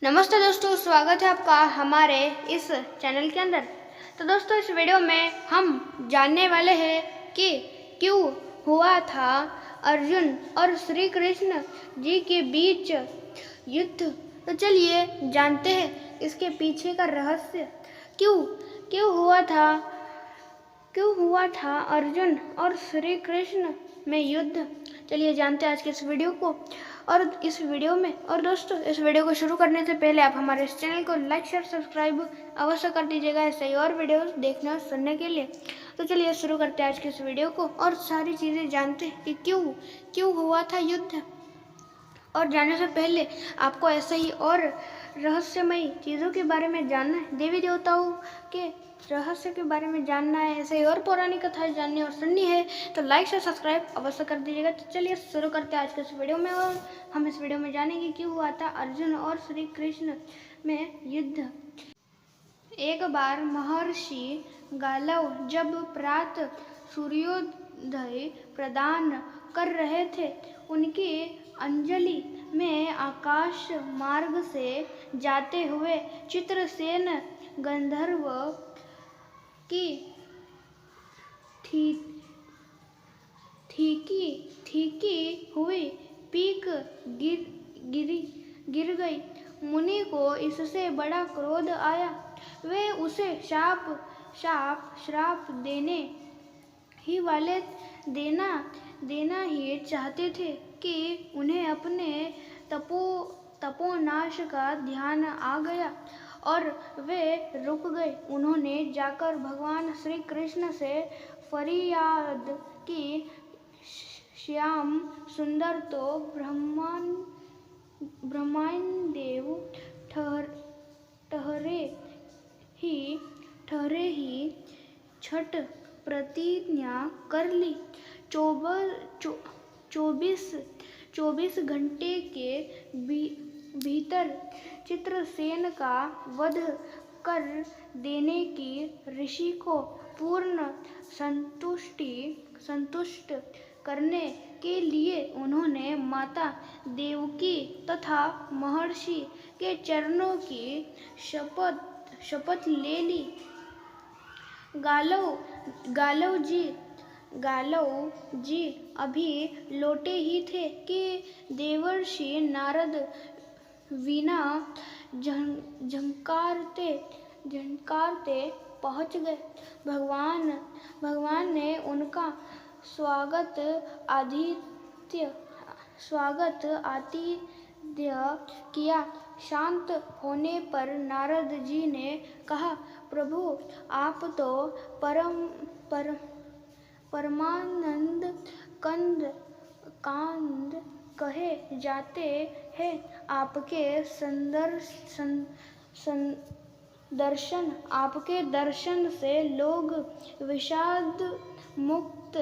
नमस्ते दोस्तों, स्वागत है आपका हमारे इस चैनल के अंदर। तो दोस्तों, इस वीडियो में हम जानने वाले हैं कि क्यों हुआ था अर्जुन और श्री कृष्ण जी के बीच युद्ध। तो चलिए जानते हैं इसके पीछे का रहस्य। क्यों क्यों हुआ था अर्जुन और श्री कृष्ण में युद्ध। चलिए जानते हैं आज के इस वीडियो को और इस वीडियो में। और दोस्तों, इस वीडियो को शुरू करने से पहले आप हमारे इस चैनल को लाइक शेयर सब्सक्राइब अवश्य कर दीजिएगा, ऐसे ही और वीडियोस देखने और सुनने के लिए। तो चलिए शुरू करते हैं आज के इस वीडियो को और सारी चीज़ें जानते हैं कि क्यों हुआ था युद्ध। और जाने से पहले आपको ऐसे ही और रहस्यमयी चीज़ों के बारे में जानना है, देवी देवताओं के रहस्य के बारे में जानना है, ऐसे ही और पौराणिक कथाएं जाननी और सुननी है, तो लाइक से सब्सक्राइब अवश्य कर दीजिएगा। तो चलिए शुरू करते हैं आज के इस वीडियो में। और हम इस वीडियो में जानेंगे क्यों हुआ था अर्जुन और श्री कृष्ण में युद्ध। एक बार महर्षि गालव जब प्रातः सूर्योदय प्रदान कर रहे थे, उनकी अंजलि में आकाश मार्ग से जाते हुए चित्रसेन गंधर्व की ठीकी हुई पीक गिर गई। मुनि को इससे बड़ा क्रोध आया। वे उसे श्राप देना ही चाहते थे कि उन्हें अपने तपोनाश का ध्यान आ गया और वे रुक गए। उन्होंने जाकर भगवान श्री कृष्ण से फरियाद की, श्याम सुंदर तो ब्रह्मदेव ठहरे ही छठ प्रतिज्ञा कर ली। 24 घंटे के भीतर चित्रसेन का वध कर देने की ऋषि को पूर्ण संतुष्ट करने के लिए उन्होंने माता देवकी तथा महर्षि के चरणों की शपथ ले ली। गालव जी अभी लौटे ही थे कि देवर्षि नारद वीणा झंकारते पहुँच गए। भगवान ने उनका स्वागत आतिथ्य किया। शांत होने पर नारद जी ने कहा, प्रभु, आप तो परमानंद कांद कहे जाते हैं। आपके दर्शन से लोग विषाद मुक्त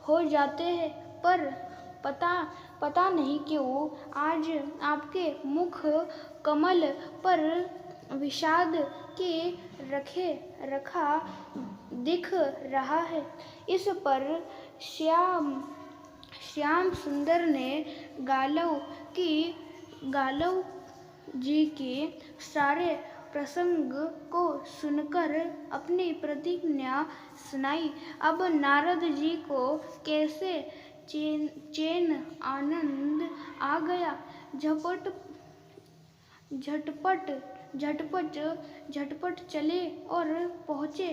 हो जाते हैं, पर पता नहीं क्यों आज आपके मुख कमल पर विषाद के रखा दिख रहा है। इस पर श्याम सुंदर ने गालव जी के सारे प्रसंग को सुनकर अपनी प्रतिज्ञा सुनाई। अब नारद जी को कैसे चैन आनंद आ गया। झटपट चले और पहुँचे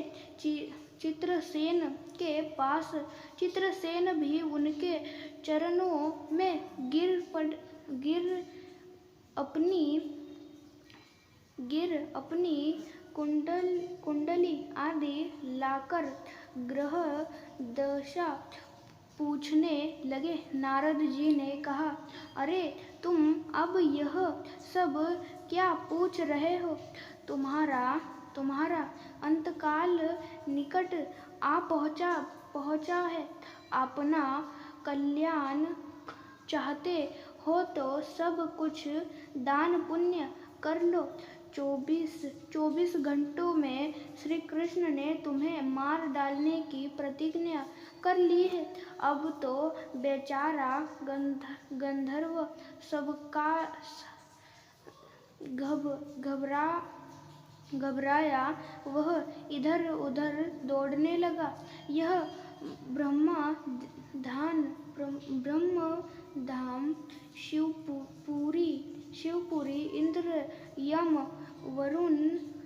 चित्रसेन के पास। चित्रसेन भी उनके चरणों में गिर अपनी कुंडली आदि लाकर ग्रह दशा पूछने लगे। नारद जी ने कहा, अरे तुम अब यह सब क्या पूछ रहे हो? तुम्हारा अंतकाल निकट आ पहुँचा है। अपना कल्याण चाहते हो तो सब कुछ दान पुण्य कर लो। 24 घंटों में श्री कृष्ण ने तुम्हें मार डालने की प्रतिज्ञा कर ली है। अब तो बेचारा गंधर्व घबराया वह इधर उधर दौड़ने लगा। यह ब्रह्मधाम शिवपुरी इंद्र यम वरुण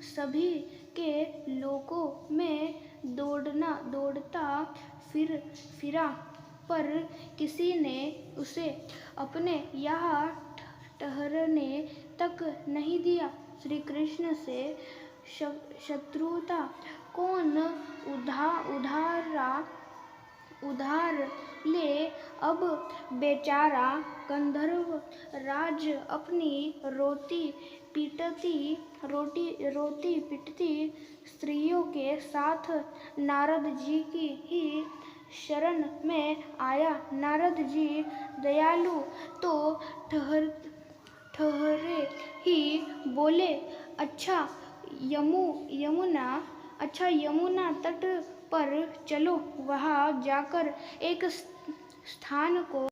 सभी के लोकों में दौड़ता फिरा, पर किसी ने उसे अपने यहाँ ठहरने तक नहीं दिया। श्री कृष्ण से शत्रुता कौन उधार ले। अब बेचारा गंधर्व राज अपनी रोती पिटती स्त्रियों के साथ नारद जी की ही शरण में आया। नारद जी दयालु तो ठहरे ही बोले, अच्छा यमुना तट पर चलो। वहां जाकर एक स्थान को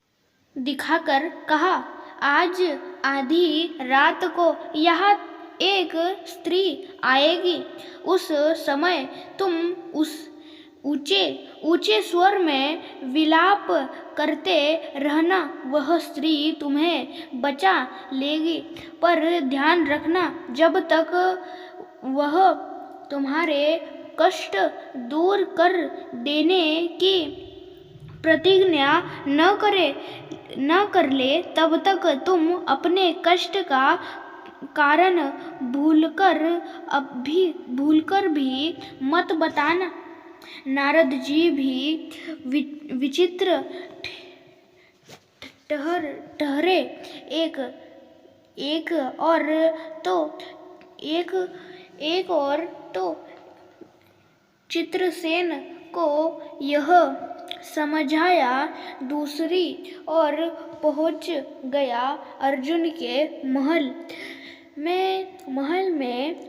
दिखाकर कहा, आज आधी रात को यहाँ एक स्त्री आएगी। उस समय तुम उस ऊंचे स्वर में विलाप करते रहना, वह स्त्री तुम्हें बचा लेगी। पर ध्यान रखना, जब तक वह तुम्हारे कष्ट दूर कर देने की प्रतिज्ञा न कर ले, तब तक तुम अपने कष्ट का कारण भूलकर भी मत बताना। नारद जी भी विचित्र ठहरे। एक और तो चित्रसेन को यह समझाया, दूसरी ओर पहुंच गया अर्जुन के महल में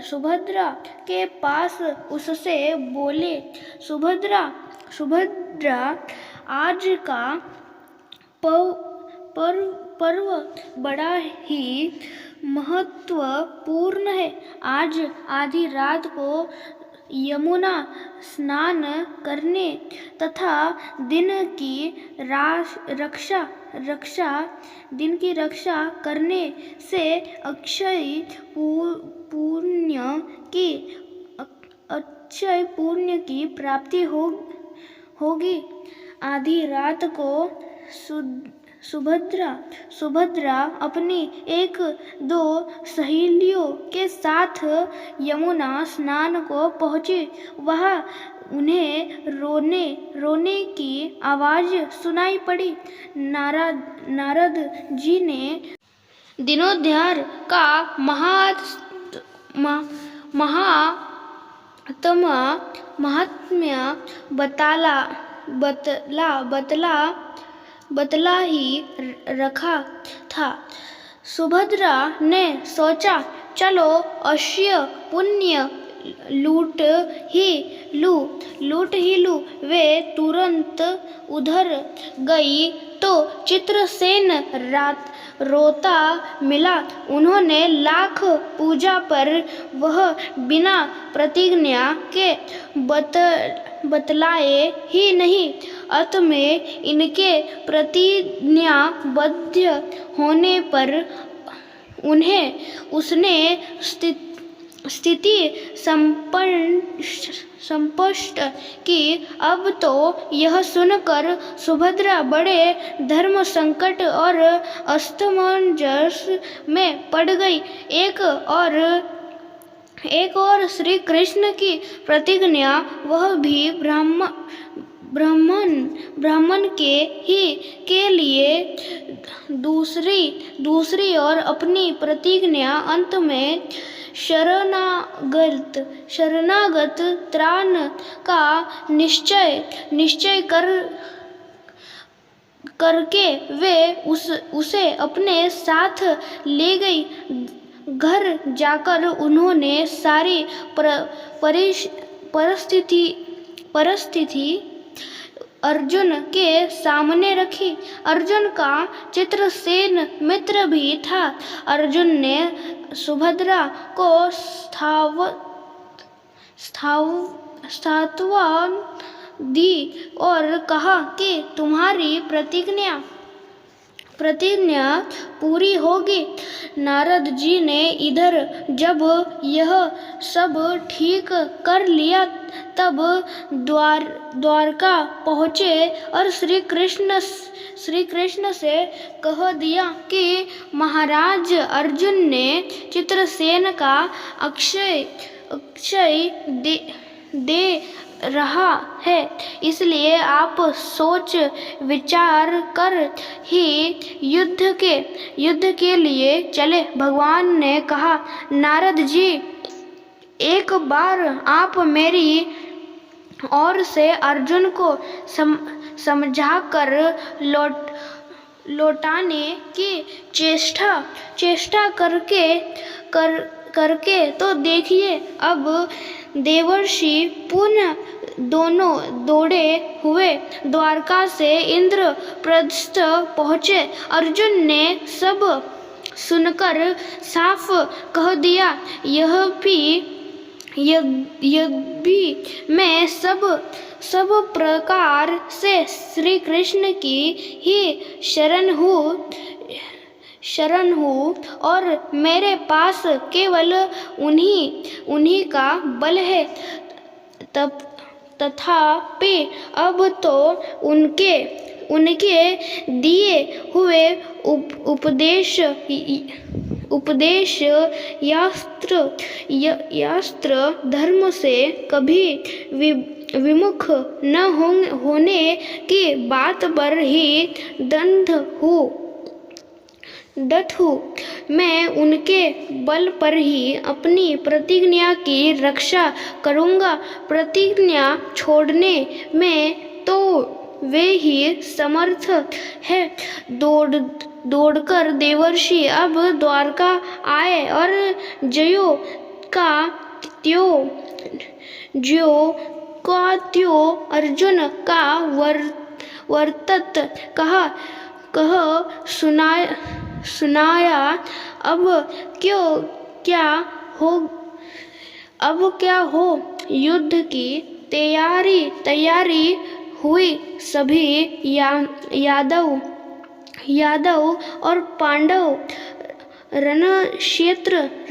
सुभद्रा के पास। उससे बोले, सुभद्रा आज का पर्व बड़ा ही महत्वपूर्ण है। आज आधी रात को यमुना स्नान करने तथा दिन की रक्षा करने से अक्षय पुण्य की प्राप्ति होगी। आधी रात को सुभद्रा अपनी 1-2 सहेलियों के साथ यमुना स्नान को पहुंची। वहां उन्हें रोने की आवाज सुनाई पड़ी। नारद जी ने दीनोद्धार का महात्म्य बतला ही रखा था। सुभद्रा ने सोचा, चलो अवश्य पुण्य लूट ही लूं। वे तुरंत उधर गई तो चित्रसेन रोता मिला। उन्होंने लाख पूजा पर वह बिना प्रतिज्ञा के बतलाए ही नहीं। अंत में इनके प्रतिज्ञाबद्ध होने पर उन्हें उसने स्थिति स्पष्ट की। अब तो यह सुनकर सुभद्रा बड़े धर्म संकट और असमंजस में पड़ गई। एक और श्री कृष्ण की प्रतिज्ञा, वह भी ब्राह्मण के लिए। दूसरी ओर अपनी प्रतिज्ञा अंत में शरणागत त्राण का निश्चय करके वे उसे अपने साथ ले गई। घर जाकर उन्होंने सारी परिस्थिति अर्जुन के सामने रखी। अर्जुन का चित्रसेन मित्र भी था। अर्जुन ने सुभद्रा को सांत्वना दी और कहा कि तुम्हारी प्रतिज्ञा पूरी होगी। नारद जी ने इधर जब यह सब ठीक कर लिया तब द्वारका पहुँचे और श्री कृष्ण से कह दिया कि महाराज अर्जुन ने चित्रसेन का अक्षय दे रहा है, इसलिए आप सोच विचार कर ही युद्ध के लिए चले। भगवान ने कहा, नारद जी, एक बार आप मेरी ओर से अर्जुन को समझाकर लौटाने की चेष्टा करके तो देखिए। अब देवर्षि पुनः दोनों दौड़े हुए द्वारका से इंद्रप्रस्थ पहुँचे। अर्जुन ने सब सुनकर साफ कह दिया, यद्यपि मैं सब प्रकार से श्री कृष्ण की ही शरण हूँ और मेरे पास केवल उन्हीं का बल है। तथापि अब तो उनके दिए हुए उपदेश शास्त्र धर्म से कभी विमुख न होने की बात पर ही डट हूँ। मैं उनके बल पर ही अपनी प्रतिज्ञा की रक्षा करूँगा। प्रतिज्ञा छोड़ने में तो वे ही समर्थ है। दौड़कर देवर्षि अब द्वारका आए और ज्यों का त्यों अर्जुन का वर्तत कह सुनाया। अब क्या हो युद्ध की तैयारी हुई। सभी यादव और पांडव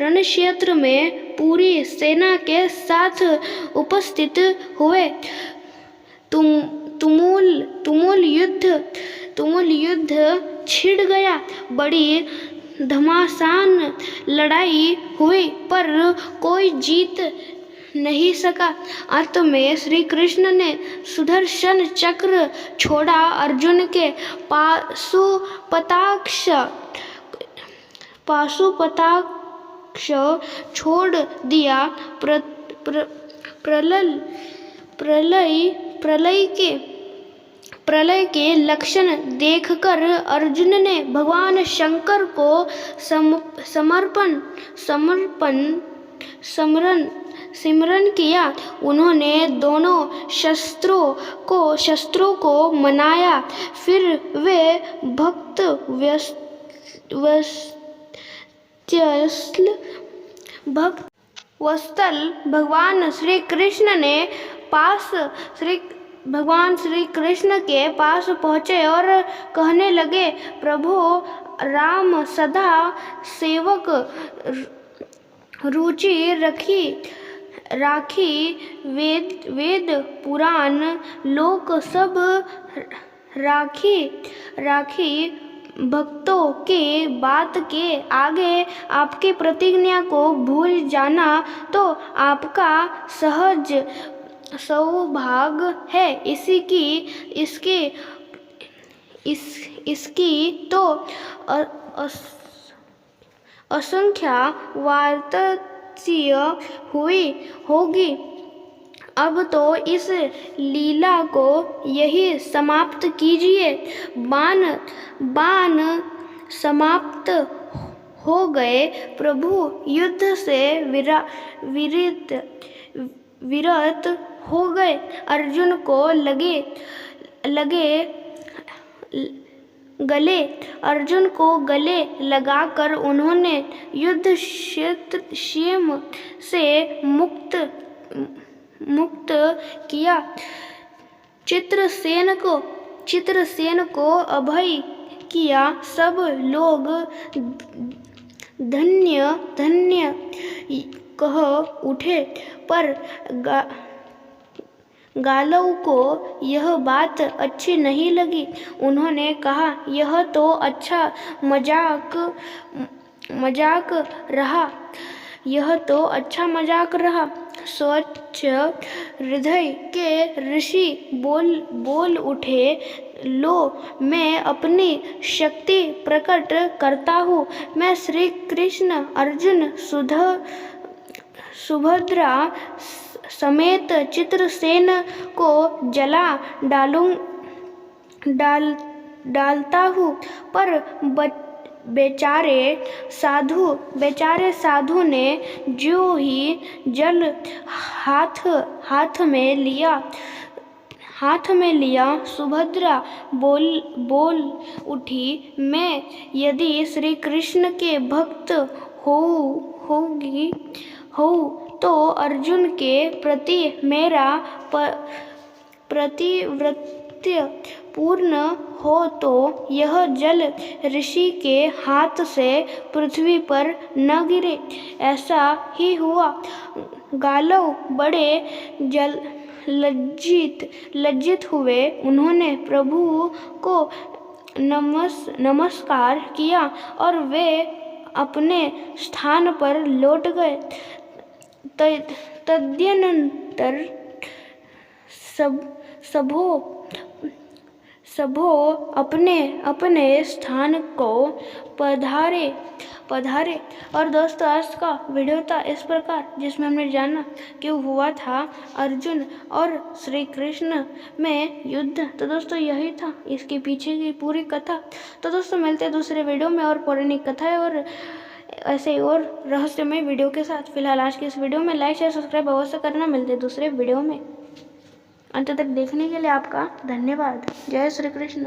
रणक्षेत्र में पूरी सेना के साथ उपस्थित हुए। तुमुल युद्ध छिड़ गया। बड़ी घमासान लड़ाई हुई पर कोई जीत नहीं सका। अंत में श्री कृष्ण ने सुदर्शन चक्र छोड़ा, अर्जुन के पाशुपताक्ष छोड़ दिया। प्रलय के लक्षण देखकर अर्जुन ने भगवान शंकर को सिमरन किया। उन्होंने दोनों शस्त्रों को मनाया। फिर वे भक्तवत्सल भगवान श्री कृष्ण के पास पहुँचे और कहने लगे, प्रभु राम सदा सेवक रुचि राखी। वेद पुराण लोक सब राखी। भक्तों के बात के आगे आपकी प्रतिज्ञा को भूल जाना तो आपका सहज सौभाग्य है। इसकी तो असंख्य वार्ता हुई होगी। अब तो इस लीला को यही समाप्त कीजिए। बाण समाप्त हो गए। प्रभु युद्ध से विरत हो गए। अर्जुन को गले अर्जुन को गले लगाकर उन्होंने युद्ध क्षेम से मुक्त किया। चित्रसेन को अभय किया। सब लोग धन्य धन्य कह उठे, पर गालव को यह बात अच्छी नहीं लगी। उन्होंने कहा, यह तो अच्छा मजाक रहा। यह तो अच्छा मजाक रहा। स्वच्छ हृदय के ऋषि बोल उठे, लो, मैं अपनी शक्ति प्रकट करता हूँ। मैं श्री कृष्ण, अर्जुन, सुभद्रा समेत चित्रसेन को जला डालता हूँ। पर बेचारे साधु ने जो ही जल हाथ में लिया, सुभद्रा बोल उठी, मैं यदि श्री कृष्ण के भक्त हूँ तो अर्जुन के प्रति मेरा प्रतिव्रत्य पूर्ण हो तो यह जल ऋषि के हाथ से पृथ्वी पर न गिरे। ऐसा ही हुआ। गालव बड़े लज्जित हुए। उन्होंने प्रभु को नमस्कार किया और वे अपने स्थान पर लौट गए। तदनंतर सबो अपने स्थान को पधारे। और दोस्तों, आज का वीडियो था इस प्रकार, जिसमें हमने जाना क्यों हुआ था अर्जुन और श्री कृष्ण में युद्ध। तो दोस्तों, यही था इसके पीछे की पूरी कथा। तो दोस्तों, मिलते हैं दूसरे वीडियो में और पौराणिक कथाएं और ऐसे और रहस्यमय वीडियो के साथ। फिलहाल आज के इस वीडियो में लाइक शेयर सब्सक्राइब अवश्य करना। मिलते हैं दूसरे वीडियो में। अंत तक देखने के लिए आपका धन्यवाद। जय श्री कृष्ण।